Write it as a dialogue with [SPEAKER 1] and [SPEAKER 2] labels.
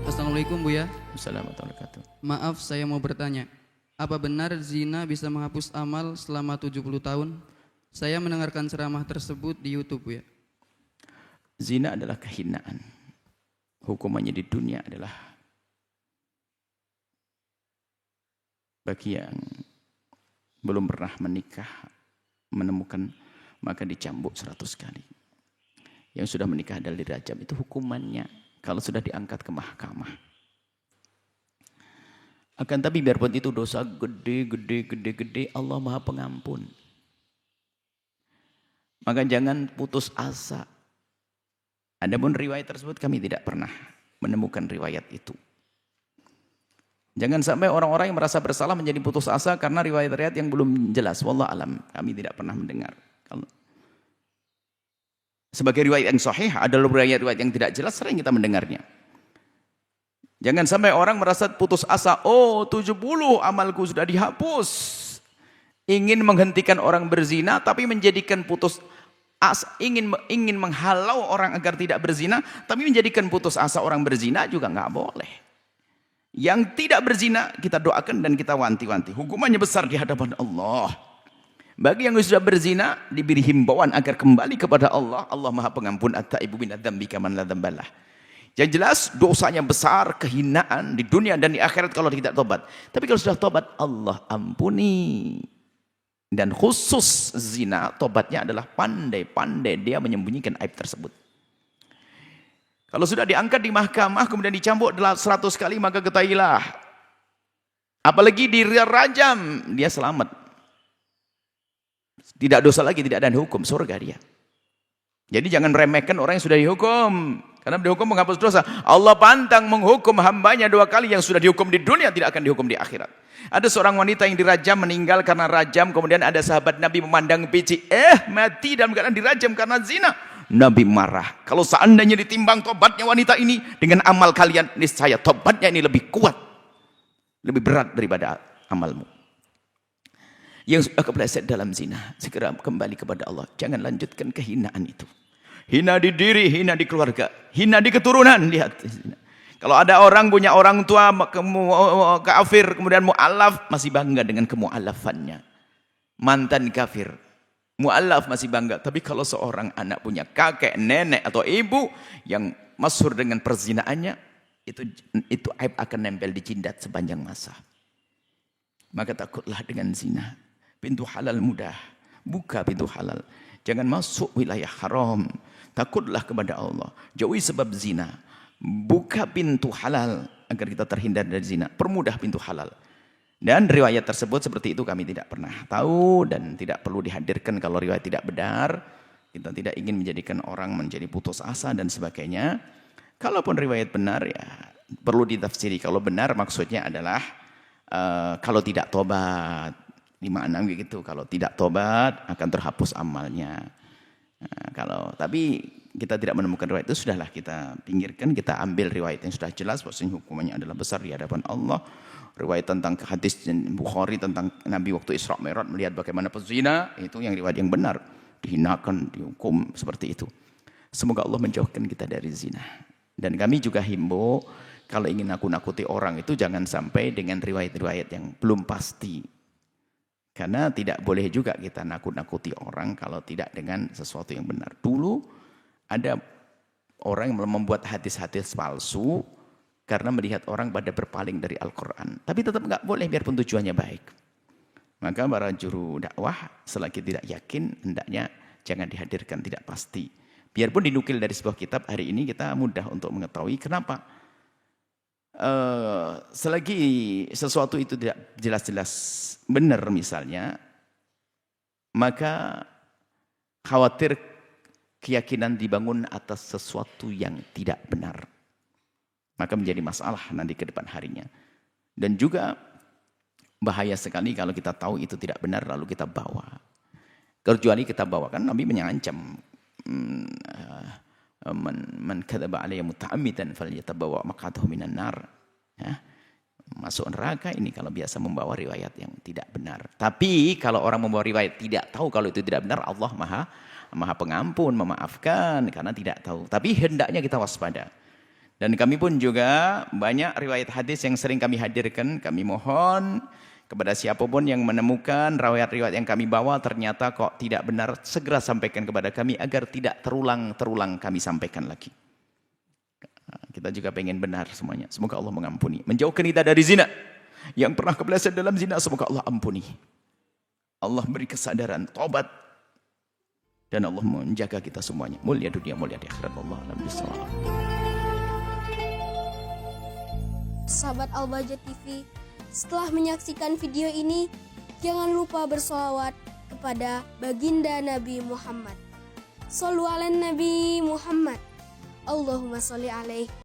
[SPEAKER 1] Assalamualaikum Buya.
[SPEAKER 2] Assalamualaikum warahmatullahi wabarakatuh.
[SPEAKER 1] Maaf saya mau bertanya. Apa benar zina bisa menghapus amal selama 70 tahun? Saya mendengarkan ceramah tersebut di YouTube Buya.
[SPEAKER 2] Zina adalah kehinaan. Hukumannya di dunia adalah bagi yang belum pernah menikah, menemukan, maka dicambuk 100 kali. Yang sudah menikah adalah dirajam. Itu hukumannya kalau sudah diangkat ke mahkamah. Akan tapi biarpun itu dosa gede, Allah Maha Pengampun. Maka jangan putus asa. Adapun riwayat tersebut kami tidak pernah menemukan riwayat itu. Jangan sampai orang-orang yang merasa bersalah menjadi putus asa karena riwayat-riwayat yang belum jelas. Wallah alam, kami tidak pernah mendengar. Sebagai riwayat yang sahih, adalah riwayat-riwayat yang tidak jelas, sering kita mendengarnya. Jangan sampai orang merasa putus asa, oh 70 amalku sudah dihapus. Ingin menghentikan orang berzina, tapi menjadikan putus asa, ingin menghalau orang agar tidak berzina, tapi menjadikan putus asa orang berzina juga nggak boleh. Yang tidak berzina kita doakan dan kita wanti-wanti. Hukumannya besar di hadapan Allah. Bagi yang sudah berzina diberi himbauan agar kembali kepada Allah. Allah Maha Pengampun, at-taibu minadz-dzambi kaman la dzambalah. Yang jelas dosanya besar, kehinaan di dunia dan di akhirat kalau tidak tobat. Tapi kalau sudah tobat Allah ampuni. Dan khusus zina tobatnya adalah pandai-pandai dia menyembunyikan aib tersebut. Kalau sudah diangkat di mahkamah kemudian dicambuk 100 kali maka ketahuilah. Apalagi dirajam dia selamat. Tidak dosa lagi, tidak ada hukum, surga dia. Jadi jangan remehkan orang yang sudah dihukum. Karena dihukum menghapus dosa. Allah pantang menghukum hambanya 2 kali yang sudah dihukum di dunia tidak akan dihukum di akhirat. Ada seorang wanita yang dirajam meninggal karena rajam. Kemudian ada sahabat Nabi memandang pici. Mati dalam keadaan dirajam karena zina. Nabi marah. Kalau seandainya ditimbang tobatnya wanita ini dengan amal kalian, niscaya tobatnya ini lebih kuat. Lebih berat daripada amalmu. Yang sudah kepleset dalam zina, segera kembali kepada Allah. Jangan lanjutkan kehinaan itu. Hina di diri, hina di keluarga, hina di keturunan. Lihat. Kalau ada orang punya orang tua kafir, kemudian mu'alaf, masih bangga dengan kemu'alafannya. Mantan kafir, mu'alaf masih bangga. Tapi kalau seorang anak punya kakek, nenek, atau ibu yang masyhur dengan perzinaannya, itu aib akan nempel di jidat sepanjang masa. Maka takutlah dengan zina. Pintu halal mudah. Buka pintu halal. Jangan masuk wilayah haram. Takutlah kepada Allah. Jauhi sebab zina. Buka pintu halal agar kita terhindar dari zina. Permudah pintu halal. Dan riwayat tersebut seperti itu kami tidak pernah tahu dan tidak perlu dihadirkan kalau riwayat tidak benar. Kita tidak ingin menjadikan orang menjadi putus asa dan sebagainya. Kalaupun riwayat benar ya perlu ditafsiri. Kalau benar maksudnya adalah kalau tidak tobat, di mana begitu? Kalau tidak tobat akan terhapus amalnya. Nah, tapi kita tidak menemukan riwayat itu, sudahlah kita pinggirkan, kita ambil riwayat yang sudah jelas bahwasanya hukumannya adalah besar di hadapan Allah. Riwayat tentang hadis Bukhari tentang Nabi waktu Isra Mi'raj melihat bagaimana pezina, itu yang riwayat yang benar, dihinakan, dihukum seperti itu. Semoga Allah menjauhkan kita dari zina. Dan kami juga himbau kalau ingin nakut-nakuti orang itu jangan sampai dengan riwayat-riwayat yang belum pasti. Karena tidak boleh juga kita nakut-nakuti orang kalau tidak dengan sesuatu yang benar. Dulu ada orang yang membuat hadis-hadis palsu karena melihat orang pada berpaling dari Al-Quran. Tapi tetap nggak boleh biarpun tujuannya baik. Maka para juru dakwah selagi tidak yakin hendaknya jangan dihadirkan, tidak pasti. Biarpun dinukil dari sebuah kitab, hari ini kita mudah untuk mengetahui kenapa. Selagi sesuatu itu tidak jelas-jelas benar misalnya, maka khawatir keyakinan dibangun atas sesuatu yang tidak benar. Maka menjadi masalah nanti ke depan harinya. Dan juga bahaya sekali kalau kita tahu itu tidak benar lalu kita bawa. Kecuali kita bawa, kan Nabi mengancam man kadzaba alayya muta'ammidan falyatabawa maq'adahu minan nar. Ya. Masuk neraka ini kalau biasa membawa riwayat yang tidak benar. Tapi kalau orang membawa riwayat tidak tahu kalau itu tidak benar, Allah Maha Pengampun, memaafkan karena tidak tahu. Tapi hendaknya kita waspada. Dan kami pun juga banyak riwayat hadis yang sering kami hadirkan. Kami mohon kepada siapapun yang menemukan riwayat-riwayat yang kami bawa ternyata kok tidak benar, segera sampaikan kepada kami agar tidak terulang kami sampaikan lagi. Kita juga pengen benar semuanya. Semoga Allah mengampuni. Menjauhkan kita dari zina. Yang pernah kebeleset dalam zina, semoga Allah ampuni. Allah beri kesadaran, tobat. Dan Allah menjaga kita semuanya. Mulia dunia, mulia di akhirat. Allah alam bisawab.
[SPEAKER 3] Sahabat Al-Bahjah TV, setelah menyaksikan video ini, jangan lupa bersolawat kepada baginda Nabi Muhammad. Shollu ala Nabi Muhammad. Allahumma sholli alaihi.